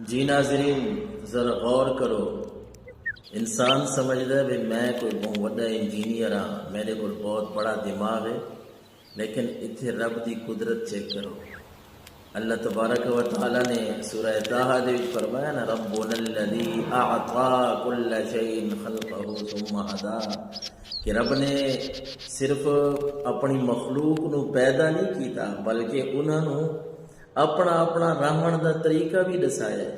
جی ناظرین ذرا غور کرو، انسان سمجھتا ہے بھائی میں کوئی بہت بڑا انجینئر ہاں، میرے کو بہت بڑا دماغ ہے، لیکن اتنے رب دی قدرت چیک کرو۔ اللہ تبارک و تعالیٰ نے سورہ طٰہٰ دے وچ فرمایا نا، ربنا الذی اعطا کل شیء خلقہ ثم ہدیٰ، کہ رب نے صرف اپنی مخلوق نو پیدا نہیں کیتا بلکہ انہاں نو اپنا اپنا رہن دا طریقہ بھی دسایا ہے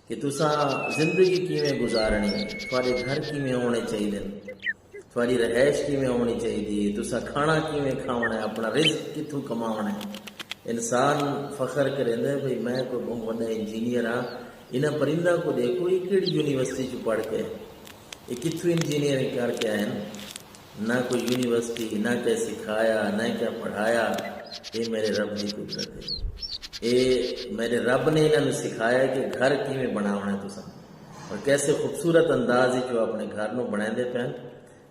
کہ تساں زندگی کیویں گزارنی ہے، تھوڑے گھر کیویں ہونے چاہیے، تھوڑی رہائش کیویں ہونی چاہیے، تساں کھانا کیویں کھاونا ہے، اپنا رزق کتھوں کماونا ہے۔ انسان فخر کریندا ہے بھئی میں کوئی بہت بڑا انجینئر ہاں، انہاں پرندہ کو دیکھو یہ کیڑی یونیورسٹی چ پڑھ کے یہ کتھوں انجینئرنگ کر کے آئے ہیں، نہ کوئی یونیورسٹی، نہ کیا سکھایا، نہ کیا پڑھایا۔ یہ میرے رب کی قدرت ہے، یہ میرے رب نے انہوں سکھایا کہ گھر کیویں بناونا ہے تساں، اور کیسے خوبصورت انداز جو اپنے گھر نو بنائے پین۔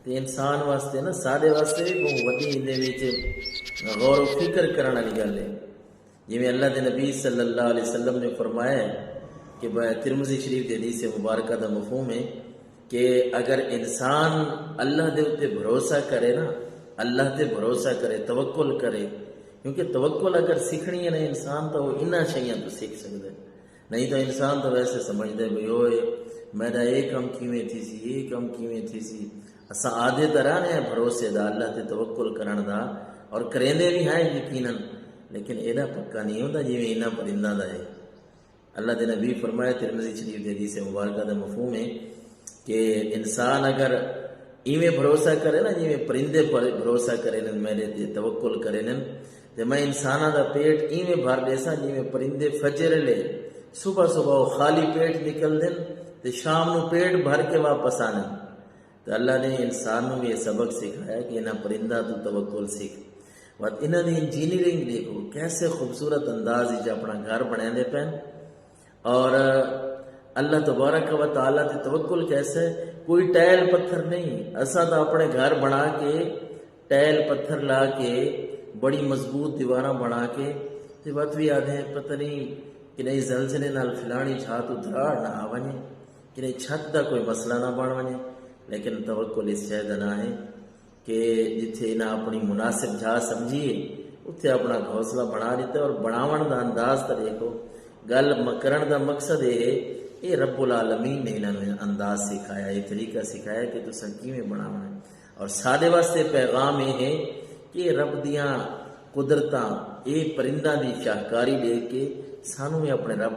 تو انسان واسطے نا سارے واسطے بھی بہت وڈی اندر غور و فکر کرنے والی گل ہے۔ جی اللہ کے نبی صلی اللہ علیہ وسلم نے فرمایا ہے کہ ترمذی شریف کے حدیث مبارکہ کا مفہوم ہے کہ اگر انسان اللہ دے اوتے بھروسہ کرے نا، اللہ تے بھروسہ کرے، توکل کرے، کیونکہ توکل اگر سیکھنی ہے نا انسان تو وہ انہاں شیاں تو سیکھ سکتا ہے، نہیں تو انسان تو ویسے سمجھتا ہے بھئی اوئے میرا یہ کم کیویں تھی سی، یہ کم کیویں تھی سی۔ اساں آدھے طرح نے بھروسے دا، اللہ تے توکل کرن دا، اور کریندے بھی ہیں یقیناً، لیکن ایڈا پکا نہیں ہوتا جویں انہاں پرنداں دا ہے۔ اللہ دے نبی فرمایا ترمذی شریف دے حدیث مبارکہ دا مفہوم ہے کہ انسان اگر ایویں بھروسہ کرے نا جویں پرندے پر بھروسہ کرے نن، میرے تے توکل کرے نن، تے میں انساناں دا پیٹ ایویں بھر دیساں جویں پرندے فجر لے صبح صبح وہ خالی پیٹ نکل دن تے شام نو پیٹ بھر کے واپس آنے۔ تو اللہ نے انسان نو بھی یہ سبق سکھایا کہ انہاں پرندہ تو توکل سیکھ۔ بات انہاں دی انجینئرنگ دیکھو کیسے خوبصورت انداز وچ اپنا گھر بناندے پین، اور اللہ تبارک و تعالیٰ تے توکل کیسے، کوئی ٹائل پتھر نہیں، اساں تو اپنے گھر بنا کے ٹائل پتھر لا کے بڑی مضبوط دیواراں بنا کے تے بات بھی آدھے پتہ نہیں کہ نہیں زلزلے نال فلانی چھت ادھراڑ نہ آ ونے، کہ نہیں چھت دا کوئی مسئلہ نہ بن ونے، لیکن توکل اس شے دا نہ ہے کہ جتھے نہ اپنی مناسب جا سمجھیے اتھے اپنا گھونسلہ بنا دیتا ہے۔ اور بناون دا انداز تا دیکھو، گل کرن دا مقصد یہ رب العالمین نے انہوں انداز سکھایا، یہ طریقہ سکھایا کہ تساں کیویں بناونا ہے۔ اور سارے واسطے پیغام یہ ہے کہ رب دیاں قدرتاں، یہ پرنداں دی شاہکاری دیکھ کے سانوں بھی اپنے رب